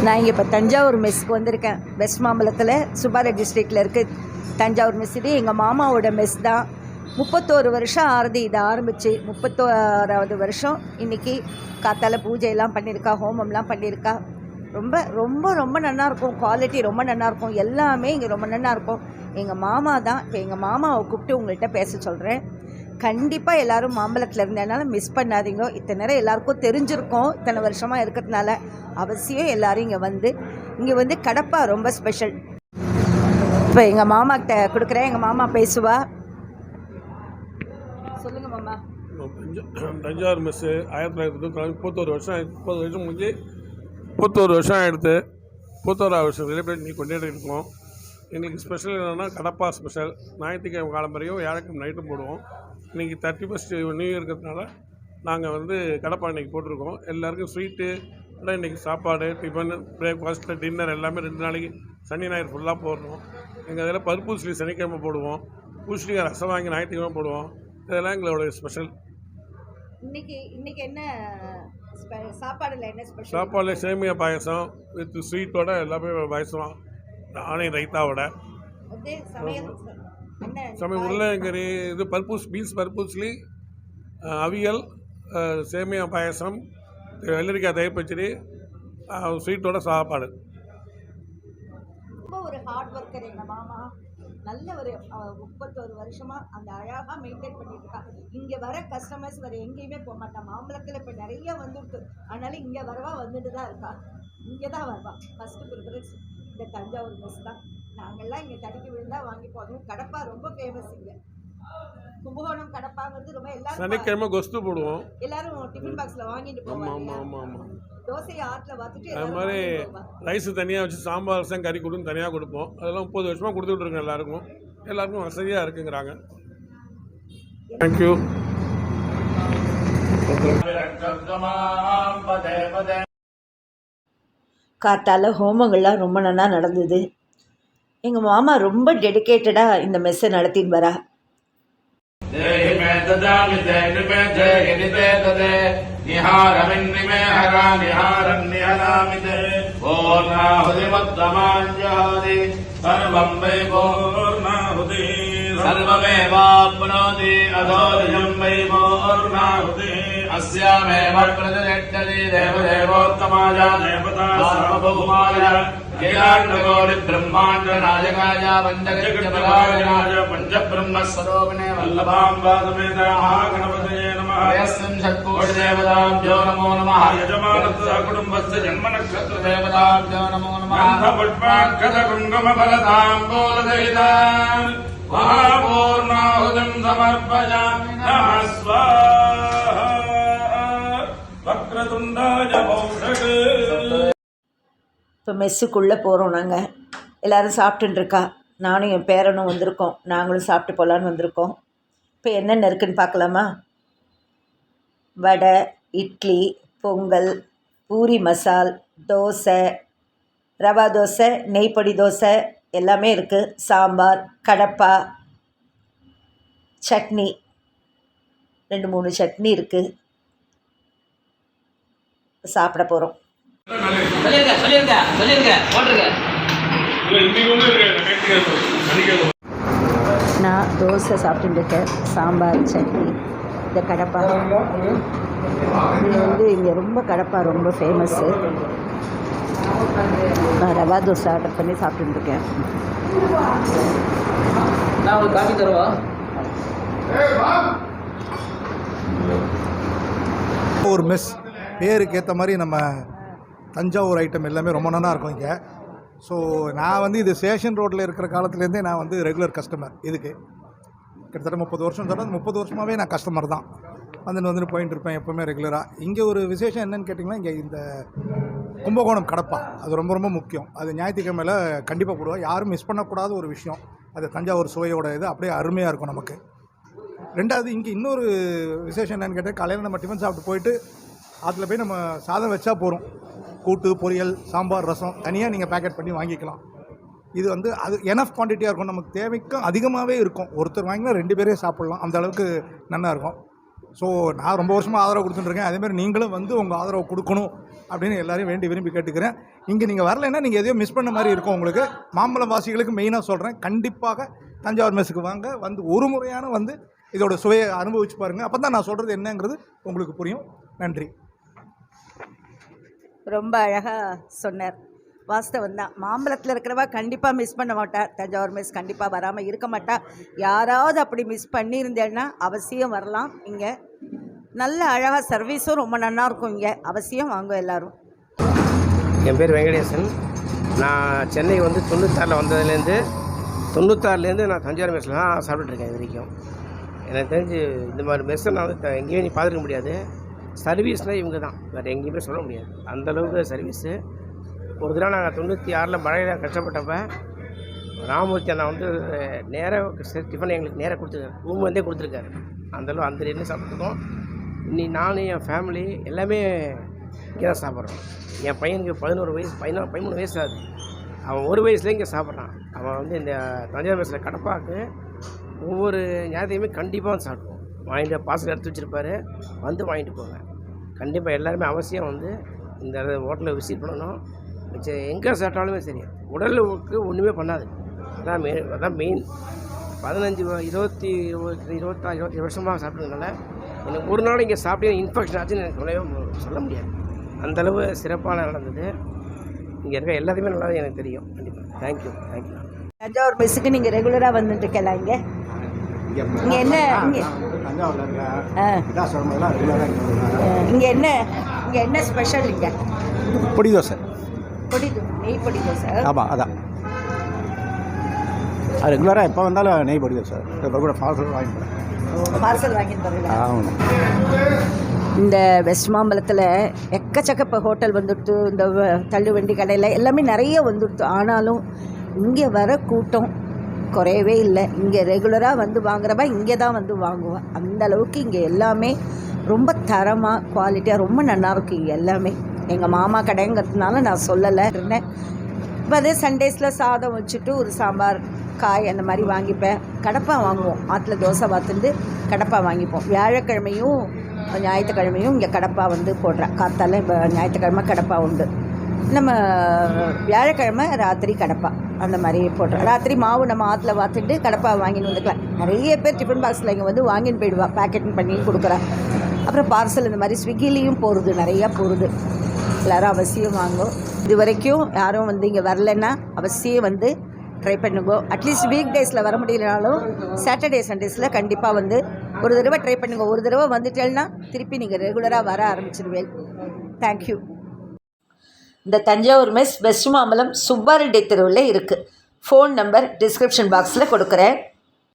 நான் இங்கே இப்போ தஞ்சாவூர் மெஸ்ஸுக்கு வந்திருக்கேன். வெஸ்ட் மாம்பலத்தில் சுபாரெட் டிஸ்ட்ரிக்டில் இருக்குது தஞ்சாவூர் மெஸ். இது எங்கள் மாமாவோட மெஸ் தான். 31 வருஷம் ஆறுது இதை ஆரம்பித்து. 31வது வருஷம் இன்றைக்கி. காத்தால பூஜையெல்லாம் பண்ணியிருக்கா, ஹோமம்லாம் பண்ணியிருக்கா. ரொம்ப ரொம்ப ரொம்ப நல்லாயிருக்கும். குவாலிட்டி ரொம்ப நல்லாயிருக்கும். எல்லாமே இங்கே ரொம்ப நல்லாயிருக்கும். எங்கள் மாமா தான். இப்போ எங்கள் மாமாவை கூப்பிட்டு உங்கள்கிட்ட பேச சொல்கிறேன். கண்டிப்பாக எல்லோரும் மாம்பழத்தில் இருந்ததுனால மிஸ் பண்ணாதீங்க. இத்தனை நேரம் எல்லாருக்கும் தெரிஞ்சிருக்கோம், இத்தனை வருஷமாக இருக்கிறதுனால. அவசியம் எல்லோரும் இங்கே வந்து கடப்பா ரொம்ப ஸ்பெஷல். இப்போ எங்கள் மாமாக்கிட்ட கொடுக்குறேன். எங்கள் மாமா பேசுவா. சொல்லுங்கள் மாமா. தஞ்சாவூர் மெஸ்ஸு 1931 வருஷம் 30 வருஷம் முடிஞ்சு 31 வருஷம் ஆகிடுது. 31வது வருஷம் செலிப்ரேட் நீ கொண்டாடி இருக்கோம். எங்களுக்கு ஸ்பெஷல் என்னென்னா கடப்பா ஸ்பெஷல். ஞாயிற்றுக்கிழமை காலம்பரையும் வியாழக்கிழமை நைட்டும் போடுவோம். இன்றைக்கி 31st நியூ இயர் இருக்கிறதுனால நாங்கள் வந்து கடப்பா இன்றைக்கி போட்டிருக்கோம். எல்லாேருக்கும் ஸ்வீட்டு ஆனால் இன்றைக்கி சாப்பாடு, டிஃபன், பிரேக்ஃபாஸ்ட்டு, டின்னர் எல்லாமே 2 நாளைக்கு சனி ஞாயிறு ஃபுல்லாக போடுறோம். எங்கள் இதில் பருப்பூசலி சனிக்கிழமை போடுவோம். பூசணிக்காய் ரசம் வாங்கி ஞாயிற்றுக்கிழமை போடுவோம். இதெல்லாம் எங்களோட ஸ்பெஷல். இன்னைக்கு என்ன சாப்பாடில் என்ன ஸ்பெஷல்? சாப்பாடில் சேமியா பாயசம் வித் ஸ்வீட்டோட எல்லாமே பாயசம், ஆனியன் ரைத்தாவோட சமையல், உருளைக்கறி, இது பீன்ஸ் பருப்பூசலி, அவியல், சேமியா பாயசம், வெள்ளரிக்காய் தயிர் பச்சடி, ஸ்வீட்டோட சாப்பாடு. ரொம்ப ஒரு ஹார்ட் ஒர்க்கர் எங்கள் மாமா. நல்ல ஒரு 31 வருஷமாக அந்த அழகாக மெயின்டைன் பண்ணிட்டு இருக்கா. இங்கே வர கஸ்டமர்ஸ் வேறு எங்கேயுமே போக மாட்டான். மாம்பழத்தில் இப்போ நிறைய வந்துருக்கு. அதனால இங்கே வரவா வந்துட்டு தான் இருக்கா. இங்கே தான் வருவா. ஃபஸ்ட்டு ப்ரிஃபரன்ஸ் இந்த தஞ்சாவூர் மெஸ் தான். நாங்கள்லாம் இங்கே தடுக்கி விழுந்தால் வாங்கி போடுவோம். கடப்பா ரொம்ப ஃபேமஸ். இங்கே கும்பகோணம் கடப்பாங்கிறது ரொம்ப எல்லாரும் சனிக்கிழமை கொஸ்து போடுவோம். எல்லாரும் டிஃபன் பாக்ஸில் வாங்கிட்டு போவாங்க. தோசையை ஆட்டில் பார்த்துட்டு அது மாதிரி ரைஸு தனியாக வச்சு சாம்பார் ரசம் கறி கொடுன்னு தனியாக கொடுப்போம். அதெல்லாம் 30 வருஷமாக கொடுத்துட்ருங்க. எல்லாருக்கும் வசதியாக இருக்குங்கிறாங்க. தேங்க்யூ. காத்தால ஹோமங்கள்லாம் ரொம்ப நல்லா நடந்தது. எங்கள் மாமா ரொம்ப டெடிக்கேட்டடாக இந்த மெஸ்ஸை நடத்தின்னு வரா. सर्वमेवाप्नोति अधोनिजं वै मोर्नाहुति अस्यामेव प्रतिष्ठति देवदेवोत्तमाय देवता सार्वभौमाय कीलाण्डकोटि ब्रह्माण्ड नायकाय पञ्चगजपरायणाय पञ्चब्रह्मस्वरूपिणे वल्लभाम्बासमेत महागणपतये नमः। यस्मिन् षट्कोटिदेवताभ्यो नमो नमः। यजमानस्य कुटुम्बस्य जन्मनक्षत्रदेवताभ्यो नमो नमः। पुष्पाक्षतकुङ्कुमफलताम्बूलसहितान् महापूर्णाहुतिं समर्पयामि नमः स्वाहा। वक्रतुण्डाय भौषके. இப்போ மெஸ்ஸுக்குள்ளே போகிறோம். நாங்கள் எல்லோரும் சாப்பிட்டுருக்கா. நானும் என் பேரனும் வந்திருக்கோம். நாங்களும் சாப்பிட்டு போகலான்னு வந்திருக்கோம். இப்போ என்னென்ன இருக்குதுன்னு பார்க்கலாமா? வடை, இட்லி, பொங்கல், பூரி மசால், தோசை, ரவா தோசை, நெய்ப்பொடி தோசை எல்லாமே இருக்குது. சாம்பார், கடப்பா, சட்னி, 2-3 சட்னி இருக்குது. சாப்பிட போகிறோம். நான் தோசை சாப்பிட்டுருக்கேன். சாம்பார், சட்னி, இந்த கடப்பா. இது வந்து இங்கே ரொம்ப கடப்பா ரொம்ப ஃபேமஸ்ஸு. நான் ரவா தோசை ஆர்டர் பண்ணி சாப்பிட்டுருக்கேன். நான் ஒரு காஃபி தருவா? ஒரு மெஸ் பேருக்கு ஏற்ற மாதிரி நம்ம தஞ்சாவூர் ஐட்டம் எல்லாமே ரொம்ப நல்லா இருக்கும் இங்கே. ஸோ நான் வந்து இது ஸ்டேஷன் ரோட்டில் இருக்கிற காலத்துலேருந்தே நான் வந்து ரெகுலர் கஸ்டமர். இதுக்கு கிட்டத்தட்ட 30 வருஷம் சொல்கிறது. 30 வருஷமாகவே நான் கஸ்டமர் தான். வந்துட்டு போயிட்டு இருப்பேன் எப்போவுமே ரெகுலராக. இங்கே ஒரு விசேஷம் என்னென்னு கேட்டிங்கன்னா, இங்கே இந்த கும்பகோணம் கடப்பா அது ரொம்ப ரொம்ப முக்கியம். அது ஞாயிற்றுக்கிழமையில் கண்டிப்பாக போடுவோம். யாரும் மிஸ் பண்ணக்கூடாத ஒரு விஷயம். அது தஞ்சாவூர் சுவையோட இது அப்படியே அருமையாக இருக்கும் நமக்கு. ரெண்டாவது இங்கே இன்னொரு விசேஷம் என்னென்னு கேட்டால், காலையில் நம்ம டிஃபன் சாப்பிட்டு போயிட்டு அதில் போய் நம்ம சாதம் வச்சா போகிறோம். கூட்டு, பொரியல், சாம்பார், ரசம் தனியாக நீங்கள் பேக்கெட் பண்ணி வாங்கிக்கலாம். இது வந்து அது எனஃப் குவான்டிட்டியாக இருக்கும். நமக்கு தேவைக்கும் அதிகமாகவே இருக்கும். ஒருத்தர் வாங்கினா 2 பேரே சாப்பிட்லாம். அந்த அளவுக்கு நல்லா இருக்கும். ஸோ நான் ரொம்ப வருஷமாக ஆதரவு கொடுத்துட்டுருக்கேன். அதேமாதிரி நீங்களும் வந்து உங்கள் ஆதரவு கொடுக்கணும் அப்படின்னு எல்லாரையும் வேண்டி விரும்பி கேட்டுக்கிறேன். இங்கே நீங்கள் வரலைன்னா நீங்கள் எதையோ மிஸ் பண்ண மாதிரி இருக்கும் உங்களுக்கு. மாம்பழம் வாசிகளுக்கு மெயினாக சொல்கிறேன், கண்டிப்பாக தஞ்சாவூர் மெஸ்ஸுக்கு வாங்க, வந்து ஒரு முறையான வந்து இதோட சுவையை அனுபவிச்சு பாருங்கள். அப்போ தான் நான் சொல்கிறது என்னங்கிறது உங்களுக்கு புரியும். நன்றி. ரொம்ப அழகாக சொன்னார். வாஸ்தவம் தான். மாம்பழத்தில் இருக்கிறவா கண்டிப்பாக மிஸ் பண்ண மாட்டா. தஞ்சாவூர் மெஸ் கண்டிப்பாக வராமல் இருக்க மாட்டா. யாராவது அப்படி மிஸ் பண்ணியிருந்தேன்னா அவசியம் வரலாம். இங்கே நல்ல அழகாக சர்வீஸும் ரொம்ப நல்லா இருக்கும். இங்கே அவசியம் வாங்க எல்லோரும். என் பேர் வெங்கடேசன். நான் சென்னை வந்து 96 வந்ததுலேருந்து 96லேருந்து நான் தஞ்சாவூர் மெஸ்ஸில் தான் சாப்பிட்டுருக்கேன் இது வரைக்கும். எனக்கு தெரிஞ்சு இந்த மாதிரி மெஸ்ஸை நான் வந்து எங்கேயுமே நீ பார்த்துருக்க முடியாது. சர்வீஸ்னால் இவங்க தான், வேறு எங்கேயுமே சொல்ல முடியாது. அந்தளவுக்கு சர்வீஸு. ஒரு தடவை நாங்கள் 96 மழையில் கஷ்டப்பட்டப்போ ராமூர்த்தி அண்ணா வந்து நேராக டிஃபன் எங்களுக்கு நேராக கொடுத்துருக்காரு. ரூம் வந்தே கொடுத்துருக்காரு. அந்தளவு அந்த ரேட்லேயே சாப்பிட்ருக்கோம். இன்னைக்கு நானும் என் ஃபேமிலி எல்லாமே இங்கே தான் சாப்பிட்றோம். என் பையனுக்கு 13 வயசு ஆகுது. அவன் 1 வயசுலேயே இங்கே சாப்பிட்றான். அவன் வந்து இந்த தஞ்சாவூர் மெஸ்ஸில் கடப்பாக்கு ஒவ்வொரு ஞாயிற்றுமே கண்டிப்பாக வந்து சாப்பிடுவோம். வாங்கிட்டு பார்சல் எடுத்து வச்சுருப்பாரு, வந்து வாங்கிட்டு போங்க. கண்டிப்பாக எல்லாருமே அவசியம் வந்து இந்த ஹோட்டலில் விசிட் பண்ணணும். மிச்சம் எங்கே சாப்பிட்டாலுமே சரி, உடலுக்கு ஒன்றுமே பண்ணாது. அதான் மெயின். 26 வருஷமாக சாப்பிட்றதுனால எனக்கு ஒரு நாள் இங்கே சாப்பிட்டு இன்ஃபெக்ஷன் ஆச்சுன்னு எனக்கு சொல்ல முடியாது. அந்தளவு சிறப்பான நடந்தது. இங்கே இருக்க எல்லாத்தையுமே நல்லா எனக்கு தெரியும். கண்டிப்பாக தேங்க்யூ. தஞ்சாவூர் மெஸ்ஸுக்கு நீங்கள் ரெகுலராக வந்துட்டு இருக்கலாம். இங்கே என்ன இங்கே என்ன ஸ்பெஷல்? இங்கே பொடி தோசை, நெய் பொடி தோசை. ஆமாம், அதான் அது ரெகுலராக எப்போ வந்தாலும் நெய் பொடி தோசை. கூட பார்சல் வாங்கிட்டு போகிறீங்களா? இந்த வெஸ்ட் மாம்பலத்தில் எக்கச்சக்க இப்போ ஹோட்டல் வந்துடுத்து. இந்த தள்ளு வண்டி கடையில் எல்லாமே நிறைய வந்துடுத்து. ஆனாலும் இங்கே வர கூட்டம் குறையவே இல்லை. இங்கே ரெகுலராக வந்து வாங்குறப்ப இங்கே தான் வந்து வாங்குவேன். அந்த அளவுக்கு இங்கே எல்லாமே ரொம்ப தரமாக குவாலிட்டியாக ரொம்ப நல்லாயிருக்கும். இங்கே எல்லாமே எங்கள் மாமா கடைங்கிறதுனால நான் சொல்லலை இருந்தேன். இப்போ அதே சண்டேஸில் சாதம் வச்சுட்டு ஒரு சாம்பார் காய் அந்த மாதிரி வாங்கிப்பேன். கடப்பா வாங்குவோம். ஆற்றுல தோசை பார்த்துட்டு கடப்பா வாங்கிப்போம். வியாழக்கிழமையும் ஞாயிற்றுக்கிழமையும் இங்கே கடப்பா வந்து போடுறேன். காத்தால இப்போ ஞாயிற்றுக்கிழமை கடப்பா உண்டு. நம்ம வியாழக்கிழமை ராத்திரி கடப்பா அந்த மாதிரி போடுறோம். ராத்திரி மாவு நம்ம ஆற்றுல பார்த்துட்டு கடப்பா வாங்கின்னு வந்துக்கலாம். நிறைய பேர் டிஃபன் பாக்ஸில் இங்கே வந்து வாங்கின்னு போயிடுவா. பேக்கெட்டிங் பண்ணி கொடுக்குறேன். அப்புறம் பார்சல் இந்த மாதிரி ஸ்விக்கிலேயும் போகிறது, நிறையா போகிறது. எல்லோரும் அவசியம் வாங்கும். இது வரைக்கும் யாரும் வந்து இங்கே வரலைன்னா அவசியம் வந்து ட்ரை பண்ணுங்க. அட்லீஸ்ட் வீக் டேஸில் வர முடியலனாலும் சாட்டர்டே சண்டேஸில் கண்டிப்பாக வந்து ஒரு தடவை ட்ரை பண்ணுங்க. ஒரு தடவை வந்துட்டேன்னா திருப்பி நீங்கள் ரெகுலராக வர ஆரம்பிச்சிடுவேன். தேங்க்யூ. இந்த தஞ்சாவூர் மெஸ் வெஸ்ட் மாம்பலம் சுப்பாரெட்டி தெருவில் இருக்குது. ஃபோன் நம்பர் டிஸ்கிரிப்ஷன் பாக்ஸில் கொடுக்குறேன்.